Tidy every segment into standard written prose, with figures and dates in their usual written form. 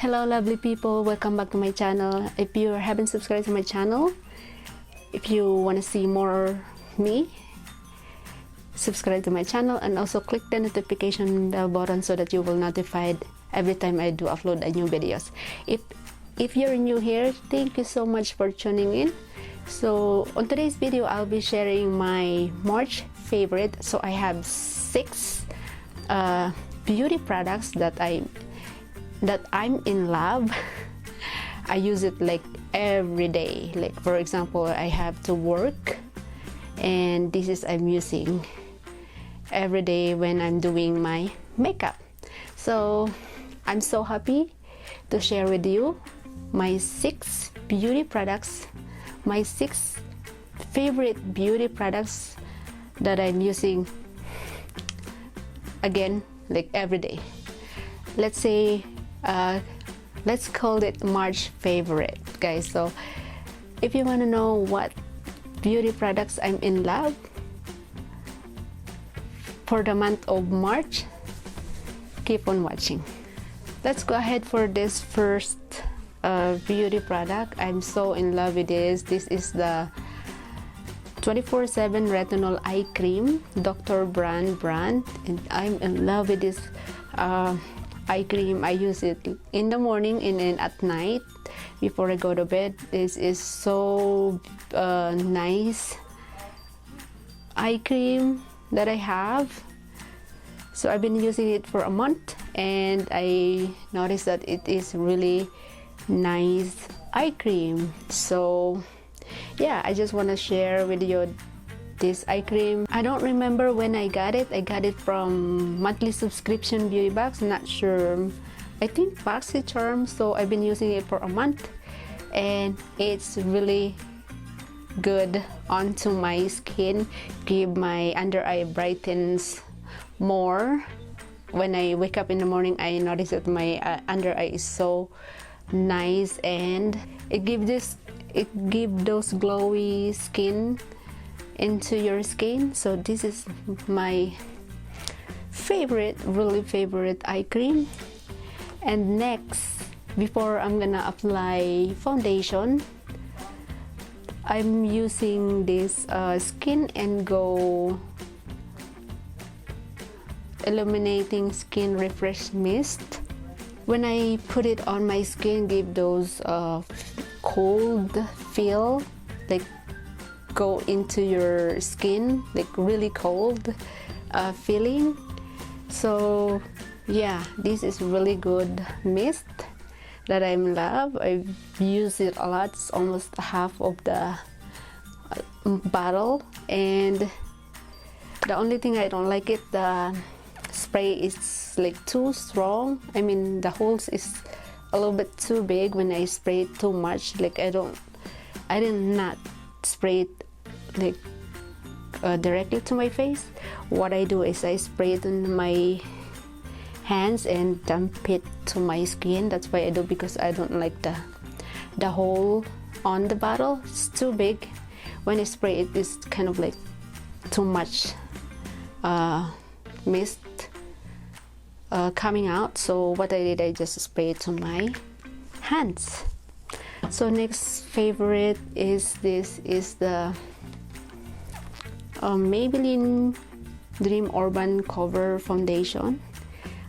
Hello lovely people, welcome back to my channel. If you haven't subscribed to my channel, if you want to see more me, subscribe to my channel and also click the notification bell button so that you will notified every time I do upload a new videos. If you're new here, thank you so much for tuning in. So on today's video, I'll be sharing my March favorite. So I have 6 beauty products that I'm in love. I use it like every day. Like for example, I have to work and this is I'm using every day when I'm doing my makeup. So I'm so happy to share with you my 6 beauty products, my 6 favorite beauty products that I'm using again like every day. Let's say let's call it March favorite, guys. So if you want to know what beauty products I'm in love for the month of March, keep on watching. Let's go ahead for this first beauty product. I'm so in love with this. This is the 24/7 retinol eye cream, Dr. brand, and I'm in love with this eye cream. I use it in the morning and then at night before I go to bed. This is so nice eye cream that I have. So I've been using it for a month and I noticed that it is really nice eye cream. So yeah, I just want to share with you this eye cream. I don't remember when I got it. I got it from monthly subscription beauty box, not sure, I think BoxyCharm. So I've been using it for a month and it's really good onto my skin, give my under eye brightens more. When I wake up in the morning, I notice that my under eye is so nice and it gives those glowy skin into your skin. So this is my favorite, really favorite eye cream. And next, before I'm gonna apply foundation, I'm using this Skin and Go illuminating skin refresh mist. When I put it on my skin, give those cold feel, like go into your skin, like really cold feeling. So yeah, this is really good mist that I love. I've used it a lot. It's almost half of the bottle, and the only thing I don't like it, the spray is like too strong. I mean the holes is a little bit too big when I spray it too much. Like I did not spray it like directly to my face. What I do is I spray it on my hands and dump it to my skin. That's why I do, because I don't like the hole on the bottle. It's too big. When I spray it, it's kind of like too much mist coming out. So what I did, I just spray it to my hands. So next favorite is this is the Maybelline Dream Urban Cover Foundation.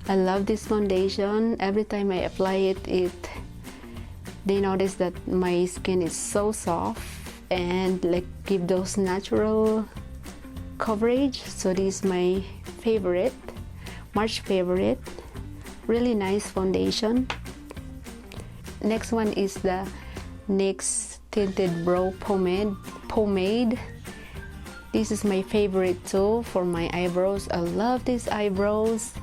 I love this foundation. Every time I apply it, they notice that my skin is so soft and like give those natural coverage. So this is my favorite, March favorite, really nice foundation. Next one is the NYX Tinted Brow Pomade. This is my favorite too for my eyebrows. I love these eyebrows.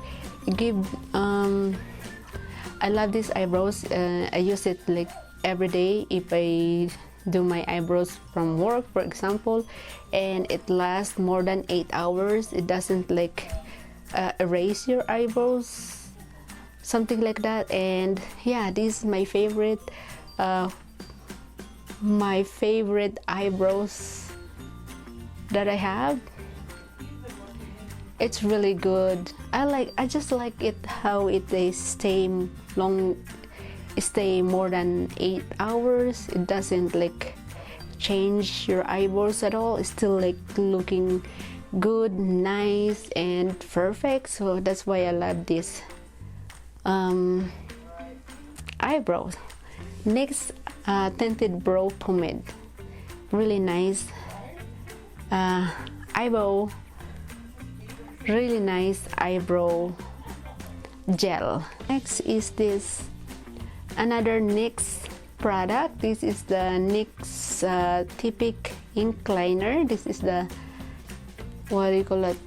I love these eyebrows. I use it like every day if I do my eyebrows from work, for example, and it lasts more than 8 hours. It doesn't like erase your eyebrows, something like that. And yeah, this is my favorite eyebrows that I have. It's really good. I just like it how they stay long stay more than 8 hours. It doesn't like change your eyebrows at all. It's still like looking good, nice and perfect. So that's why I love this eyebrows. Next, tinted brow pomade. Really nice eyebrow, really nice eyebrow gel. Next is this another NYX product. This is the NYX Typic ink liner. This is the, what do you call it,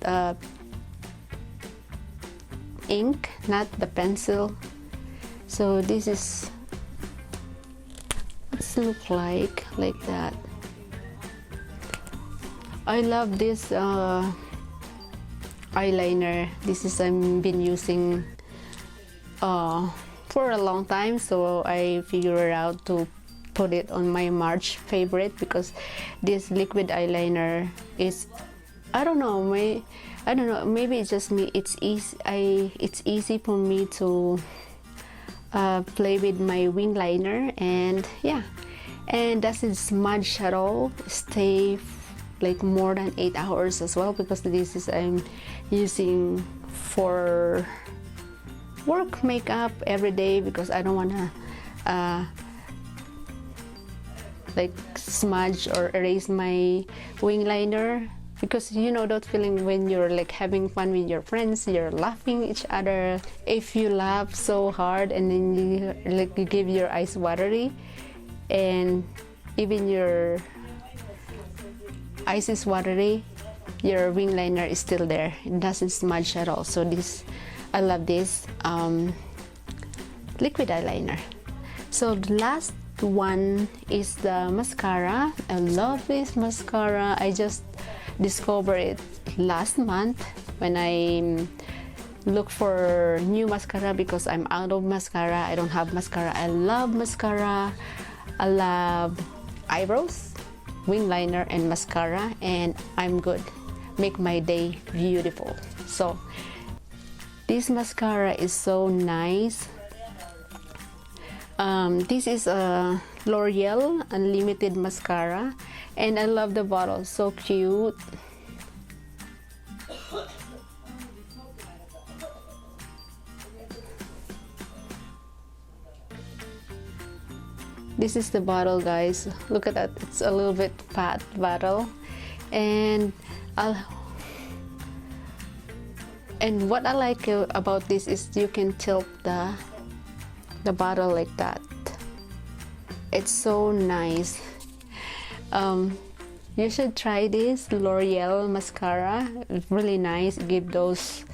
ink, not the pencil. So this is, it's look like that. I love this eyeliner. This is I've been using for a long time, so I figured out to put it on my March favorite, because this liquid eyeliner is, I don't know, maybe it's just me, it's easy for me to play with my wing liner, and yeah, and doesn't smudge at all, stay like more than 8 hours as well, because this is I'm using for work makeup every day, because I don't want to like smudge or erase my wing liner, because you know that feeling when you're like having fun with your friends, you're laughing each other. If you laugh so hard and then you give your eyes watery, and even your eyes is watery, your wing liner is still there. It doesn't smudge at all. So this, I love this liquid eyeliner. So the last one is the mascara. I love this mascara. I just discovered it last month when I look for new mascara, because I'm out of mascara. I don't have mascara. I love mascara. I love eyebrows, wing liner and mascara, and I'm good. Make my day beautiful. So this mascara is so nice. This is a L'Oreal Unlimited mascara, and I love the bottle, so cute. This is the bottle, guys. Look at that. It's a little bit fat bottle, and what I like about this is you can tilt the bottle like that. It's so nice. You should try this L'Oreal mascara. It's really nice. Give those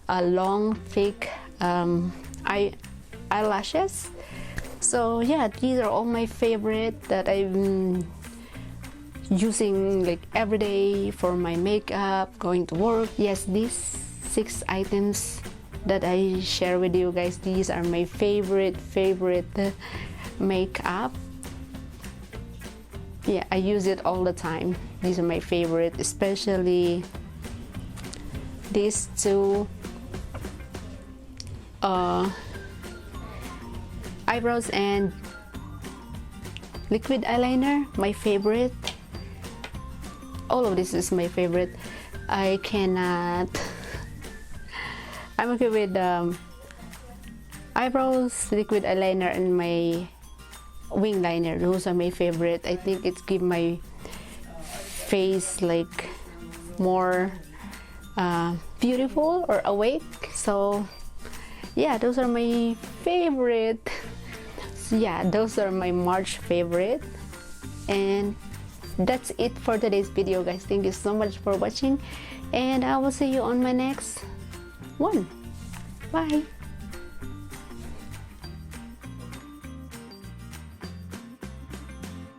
long, thick eyelashes. So yeah, these are all my favorite that I'm using like every day for my makeup, going to work. Yes, these 6 items that I share with you guys, these are my favorite makeup. Yeah, I use it all the time. These are my favorite, especially these two eyebrows and liquid eyeliner, my favorite. All of this is my favorite. I cannot, I'm okay with eyebrows, liquid eyeliner and my wing liner. Those are my favorite. I think it's give my face like more beautiful or awake. So yeah, those are my favorite. Yeah, those are my March favorite. And that's it for today's video, guys. Thank you so much for watching, and I will see you on my next one. Bye.